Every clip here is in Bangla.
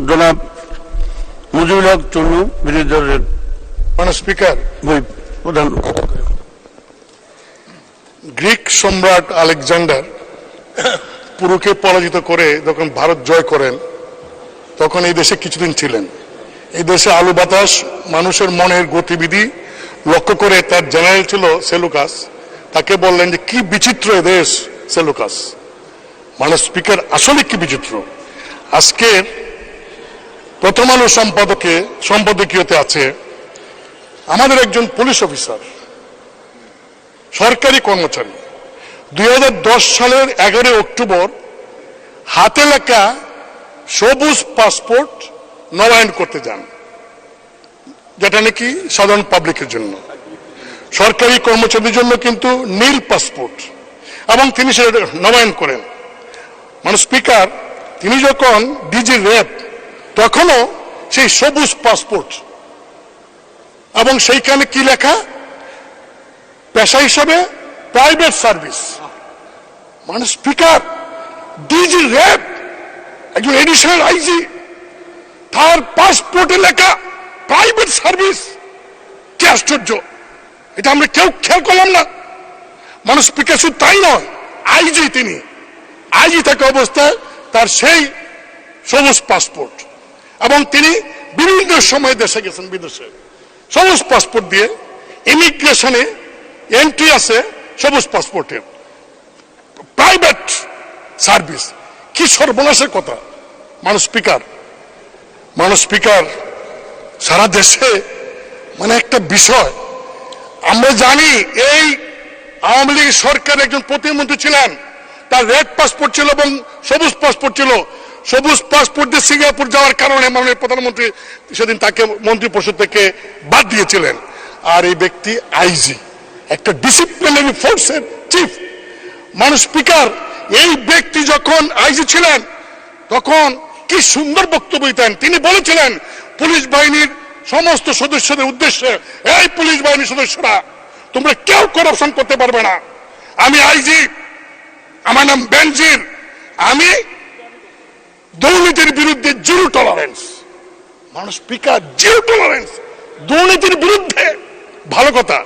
জনাব মুজিবুল হক চন্নু, বিরোধী দলের স্পিকার, প্রধান। গ্রিক সম্রাট আলেকজান্ডার পুরুকে পরাজিত করে যখন ভারত জয় করেন তখন এই দেশে কিছুদিন ছিলেন। এই দেশে আলু বাতাস, মানুষের মনের গতিবিধি লক্ষ্য করে তার জেনারেল ছিল সেলুকাস। তাকে বললেন যে কি বিচিত্র দেশ সেলুকাস। স্পিকার, আসলে কি বিচিত্র। আজকের প্রথম আলো সম্পাদকীয়তে আছে আমাদের একজন পুলিশ অফিসার, সরকারি কর্মচারী, 2010 সালের 11 অক্টোবর হাতে লেখা সবুজ পাসপোর্ট নবায়ন করতে যান, যেটা নাকি সাধারণ পাবলিকের জন্য। সরকারি কর্মচারীদের জন্য কিন্তু নীল পাসপোর্ট, এবং তিনি সেটা নবায়ন করেন। স্পিকার, তিনি যখন ডিজি র্যাব তখনও সেই সবুজ পাসপোর্ট, এবং সেইখানে কি লেখা, পেশা হিসাবে private service. Speaker, DG RAB, একজন এডিশনাল আইজি, তার পাসপোর্টে লেখা প্রাইভেট সার্ভিস। কি আশ্চর্য, এটা আমরা কেউ খেয়াল করলাম না। স্পিকার, শুধু তাই নয়, আইজি, তিনি আইজি থাকা অবস্থায় তার সেই সবুজ পাসপোর্ট, এবং তিনি বিভিন্ন সময় দেশে গেছেন, বিদেশে সবুজ পাসপোর্ট দিয়ে। ইমিগ্রেশনে এন্ট্রি আছে সবুজ পাসপোর্টের, প্রাইভেট সার্ভিস। কি সর্বনাশের কথা। স্পিকার, সারা দেশে একটা বিষয় আমরা জানি, এই আওয়ামী লীগ সরকার একজন প্রতিমন্ত্রী ছিলেন, তার রেড পাসপোর্ট ছিল এবং সবুজ পাসপোর্ট ছিল। সবুজ পাসপোর্ট দিয়ে সিঙ্গাপুর যাওয়ার কারণে মাননীয় প্রধানমন্ত্রী সেদিন তাকে মন্ত্রী পরিষদ থেকে বাদ দিয়েছিলেন। আর এই ব্যক্তি আইজি, একটা ডিসিপ্লিনারি ফোর্সের চিফ। স্পিকার, এই ব্যক্তি যখন আইজি ছিলেন তখন কি সুন্দর বক্তব্য দিতেন। তিনি বলেছিলেন পুলিশ বাহিনীর সমস্ত সদস্যদের উদ্দেশ্যে, এই পুলিশ বাহিনীর সদস্যরা, তোমরা কেউ করাপশন করতে পারবে না। আমি আইজি, আমার নাম বেনজির, আমি দুর্নীতির বিরুদ্ধে zero tolerance. Speaker, zero tolerance দুর্নীতির বিরুদ্ধে, ভালো কথা।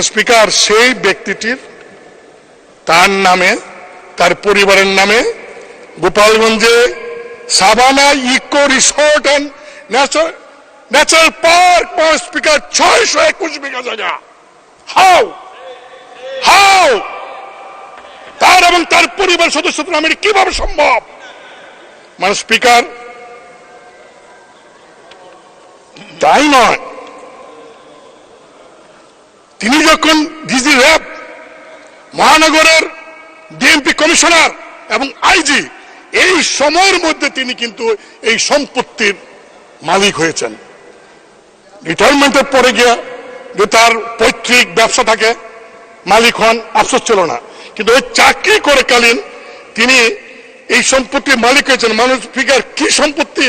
স্পিকার, সেই ব্যক্তিটির তার নামে, তার পরিবারের নামে গোপালগঞ্জে Savanna eco resort and natural park, speaker, 621 বিঘা জায়গা। হাউ তার এবং তার পরিবার সদস্যদের নামে কিভাবে সম্ভব? স্পিকার, তাই নয়, তিনি যখন ডিজি র্যাব, মহানগরের ডিএমপি কমিশনার এবং আইজি, এই সময়ের মধ্যে তিনি কিন্তু এই সম্পত্তির মালিক হয়েছেন। রিটায়ারমেন্টের পরে গিয়ে যে তার পৈতৃক ব্যবসা থাকে, মালিক হন, আফসোস ছিল না, কিন্তু ওই চাকরি করে কালীন তিনি এই সম্পত্তির মালিক হয়েছেন। স্পিকার, কি সম্পত্তি,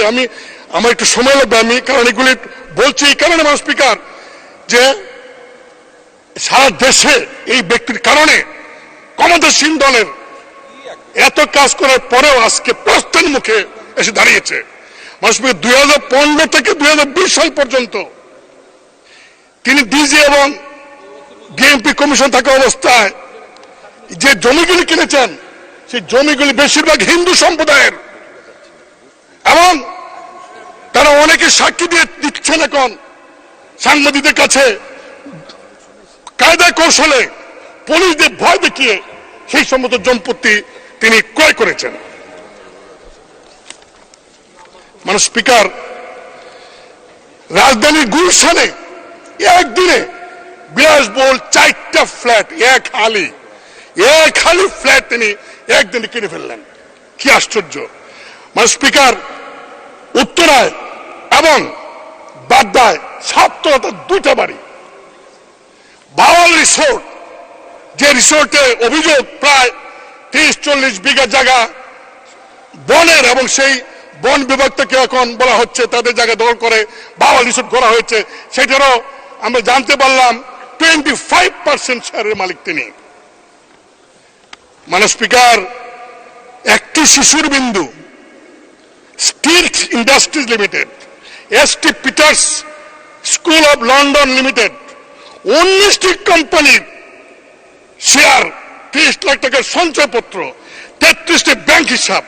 আমার একটু সময় লাগবে, আমি কারণ এগুলি বলছি এই কারণে। স্পিকার, যে সারা দেশে এই ব্যক্তির কারণে ক্ষমতাসীন দলের এত কাজ করার পরেও আজকে প্রশ্নের মুখে এসে দাঁড়িয়েছে। 2015 থেকে 2020 সাল পর্যন্ত তিনি ডিজি এবং ডিএমপি কমিশন থাকা অবস্থায় যে জমিগুলি কিনেছেন, সেই জমিগুলি বেশিরভাগ হিন্দু সম্প্রদায়ের, এবং তারা অনেকে সাক্ষী দিয়ে দিচ্ছেন এখন সাংবাদিকদের কাছে, কায়দা কৌশলে পুলিশদের ভয় দেখিয়ে সেই সমস্ত সম্পত্তি তিনি ক্রয় করেছেন। স্পিকার, রাজধানীর গুলশানে একদিনে বিলাসবহুল 4টা ফ্ল্যাট, এক হালি ফ্ল্যাট তিনি একদিনে কিনে ফেললেন। কি আশ্চর্য। স্পিকার, উত্তরায় এবং বাড্ডায় 7তলাতে 2টা বাড়ি। বাওয়াল রিসোর্ট, যে রিসোর্টে অভিযোগ প্রায় 30-40 বিঘা জায়গা বনের, এবং সেই বন বিভাগ থেকে এখন বলা হচ্ছে তাদের জায়গা দখল করে বাওয়াল রিসোর্ট করা হয়েছে। সেটারও আমরা জানতে পারলাম 25% শেয়ারের মালিক তিনি। স্পিকার, একটি শিশুর Bindu steel industries limited, ST Peter's school of London limited, 19টি কোম্পানির শেয়ার, 30 লাখ টাকার সঞ্চয়পত্র, 33টি ব্যাংক হিসাব।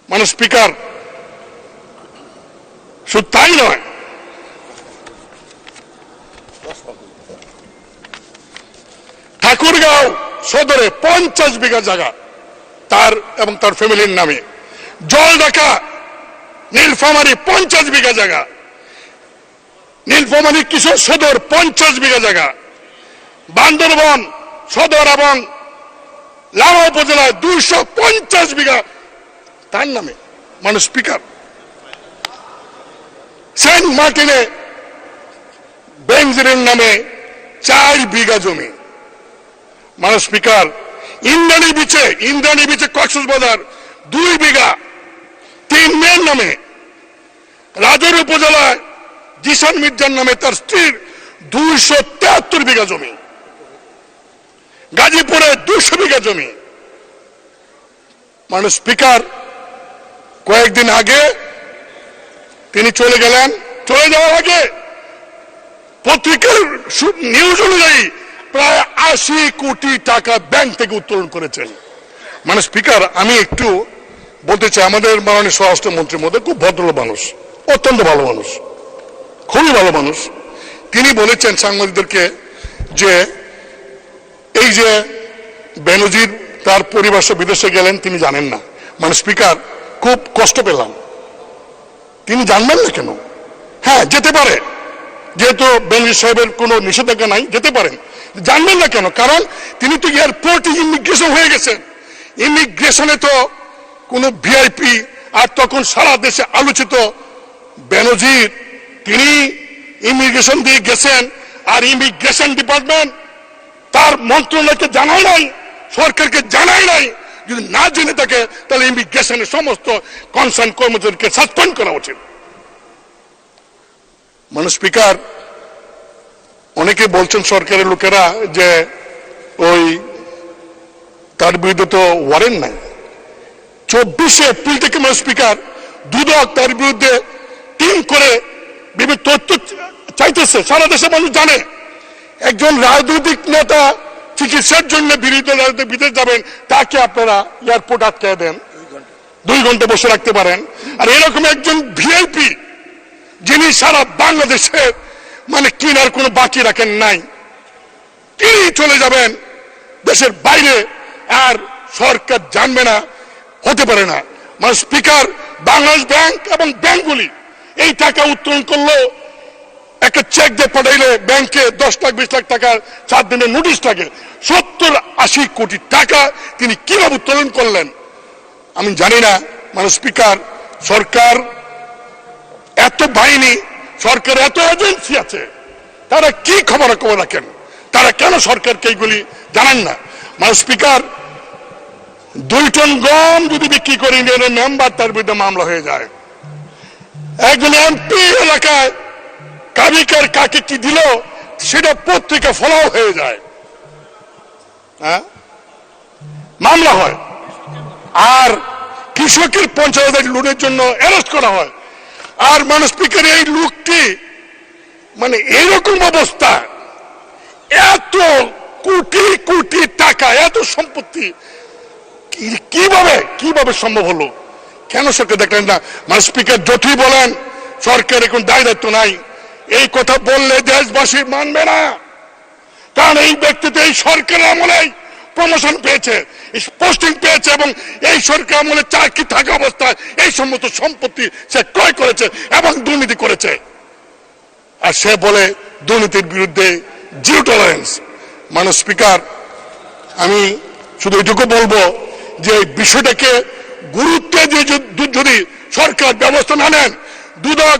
মানে স্পিকার, শুধু তাই নয়, ঠাকুরগাঁও সদরে 50 বিঘা জায়গা তার এবং তার ফ্যামিলির নামে। জলঢাকা নীলফামারী 50 বিঘা জায়গা, নীলফামারী কিশোর সদর 50 বিঘা জায়গা, বান্দরবন সদর এবং লামা উপজেলায় 250 বিঘা তার নামে। মানে স্পিকার, সেন্ট মার্টিনে বেনজিরের নামে 4 বিঘা জমি। মানে স্পিকার, ইন্দ্রাণী বিচে কক্সবাজার 2 বিঘা 3 মেয়ের নামে। রাজৌর উপজেলায় জিসান মির্জার নামে তার স্ত্রীর 273 বিঘা জমি। গাজীপুরে 200 বিঘা জমি। মানে স্পিকার, কয়েকদিন আগে তিনি চলে গেলেন। চলে যাওয়ার আগে পত্রিকার নিউজ অনুযায়ী প্রায় 80 কোটি টাকা ব্যাংক থেকে উত্তোলন করেছেন। মানে স্পিকার, আমি একটু বলতে চাই, আমাদের মাননীয় স্বরাষ্ট্রমন্ত্রীর মধ্যে খুব ভদ্র মানুষ, অত্যন্ত ভালো মানুষ, খুবই ভালো মানুষ। তিনি বলেছেন সাংবাদিকদেরকে যে এই যে বেনজির তার পরিবার সহ বিদেশে গেলেন তিনি জানেন না। মানে স্পিকার, খুব কষ্ট পেলাম। তিনি জানবেন না কেন? হ্যাঁ, যেতে পারে, যেহেতু বেনজির সাহেবের কোনো নিষেধাজ্ঞা নাই, যেতে পারেন। জানবেন না কেন? কারণ তিনি তো এয়ারপোর্টে ইমিগ্রেশন হয়ে গেছেন। ইমিগ্রেশনে তো কোনো ভিআইপি, আর তখন সারা দেশে আলোচিত বেনজির, তিনি ইমিগ্রেশন দিয়ে গেছেন, আর ইমিগ্রেশন ডিপার্টমেন্ট তার মন্ত্রণালয়কে জানায় নাই, সরকারকে জানায় নাই। যদি না জেনে থাকে তাহলে ইমিগ্রেশনের সমস্ত কনসার্ন কর্মচারীকে সাসপেন্ড করা উচিত। মানে স্পিকার, অনেকে বলছেন সরকারের লোকেরা যে ওই তার বিরুদ্ধে তো ওয়ারেন্ট নাই। 24 এপ্রিল থেকে মানে স্পিকার, দুদক তার বিরুদ্ধে টিম করে বিভিন্ন তথ্য চাইতেছে। সারা দেশের মানুষ জানে একজন রাজনৈতিক নেতা চিকিৎসার জন্য বিদেশ যাবেন, তাকে আপনারা এয়ারপোর্ট আটকে দেন, 2 ঘন্টা বসে রাখতে পারেন। আর এরকম একজন ভিআইপি যিনি সারা বাংলাদেশের মানে কিনার কোনো বাকি রাখেন নাই, তিনি চলে যাবেন দেশের বাইরে, আর সরকার জানবে না, হতে পারে না। মানে স্পিকার, বাংলাদেশ ব্যাংক এবং ব্যাংকগুলি এই টাকা উত্তোলন করলো, একটা চেক দিয়ে পাঠাইলে ব্যাংকে 10 লাখ 20 লাখ টাকার 4 দিনের নোটিশ থাকে। 70-80 কোটি টাকা তিনি কিভাবে উত্তোলন করলেন আমি জানি না। মানে স্পিকার, সরকার এত বাহিনী, সরকার এত এজেন্সি আছে, তারা কি খবর রাখেন? তারা কেন সরকারকে এইগুলি জানান না? মানে স্পিকার, 2 টন গম যদি বিক্রি করে ইউনিয়নের মেম্বার, তার বিরুদ্ধে মামলা হয়ে যায়। একজন এমপি এলাকায় কাবিকার কাকে কি দিল সেটা পত্রিকা ফলাও হয়ে যায়, হ্যাঁ, মামলা হয়। আর কৃষকের 50,000 লোনের জন্য অ্যারেস্ট করা হয়। আর মানে স্পিকার, এই লোকটি মানে এরকম অবস্থা, এত কোটি কোটি টাকা, এত সম্পত্তি কিভাবে সম্ভব হলো? কেন সরকার দেখলেন না? মানে স্পিকার, যতই বলেন সরকার এখন দায় দায়িত্ব নাই, এই কথা বললে দেশবাসী মানবে না। কারণ এই ব্যক্তি তো এই সরকারের আমলে প্রমোশন পেয়েছে, পোস্টিং পেয়েছে, এবং এই সরকার আমলে চাকরি থাকা অবস্থায় এই সমস্ত সম্পত্তি সে ক্রয় করেছে এবং দুর্নীতি করেছে। আর সে বলে দুর্নীতির বিরুদ্ধে জিরো টলারেন্স। মানে স্পিকার, আমি শুধু এটুকু বলবো যে এই বিষয়টাকে গুরুত্ব দিয়ে যদি সরকার ব্যবস্থা না নেন, দুদক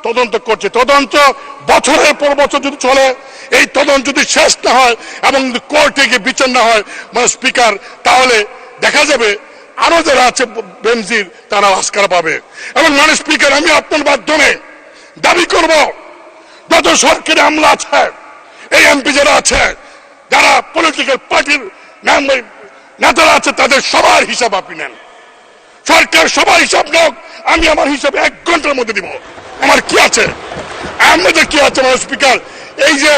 তদন্ত করছে, তদন্ত বছরের পর বছর যদি চলে, এই তদন্ত যদি শেষ না হয় এবং কোর্টে গিয়ে বিচার না হয়, মানে স্পিকার, তাহলে দেখা যাবে আরো যারা আছে বেনজির, তারা আস্কার পাবে। এবং মানে স্পিকার, আমি আপনার মাধ্যমে দাবি করব, যত সরকারি আমলা আছে, এই এমপি যারা আছে, যারা পলিটিক্যাল পার্টির নেতারা আছে, তাদের সবার হিসাব আপনি নেন। সরকার সবার হিসাব হোক, আমি আমার হিসাবে 1 ঘন্টার মধ্যে দিব। আমার কি আছে, আমাদের কি আছে? মানে স্পিকার, এই যে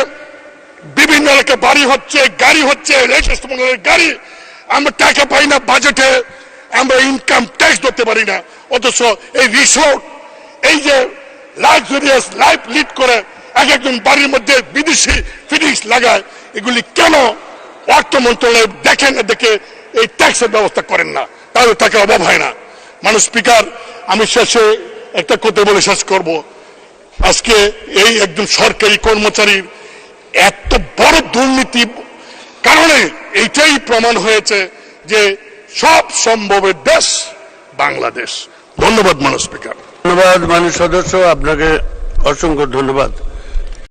বিভিন্ন এলাকায় বাড়ি হচ্ছে, গাড়ি হচ্ছে, লেটেস্ট মডেলের গাড়ি, আমরা টাকা পাই না বাজেটে, আমরা ইনকাম ট্যাক্স ধরতে পারি না, অথচ এই রিসোর্ট, এই যে লাক্সারিয়াস লাইফ লিড করে একজন বাড়ির মধ্যে বিদেশি ফিটিংস লাগায়, এগুলি কেন অর্থ মন্ত্রণালয় দেখেন না, দেখে এই ট্যাক্সের ব্যবস্থা করেন না? তাহলে টাকা অভাব হয় না। মানুষ স্পিকার, আমি শেষে একটা কথা বলে শেষ করব। আজকে এই একজন সরকারি কর্মচারীর এত বড় দুর্নীতি কারণে এইটাই প্রমাণ হয়েছে যে সব সম্ভবের দেশ বাংলাদেশ। ধন্যবাদ মাননীয় স্পিকার। ধন্যবাদ মাননীয় সদস্য, আপনাকে অসংখ্য ধন্যবাদ।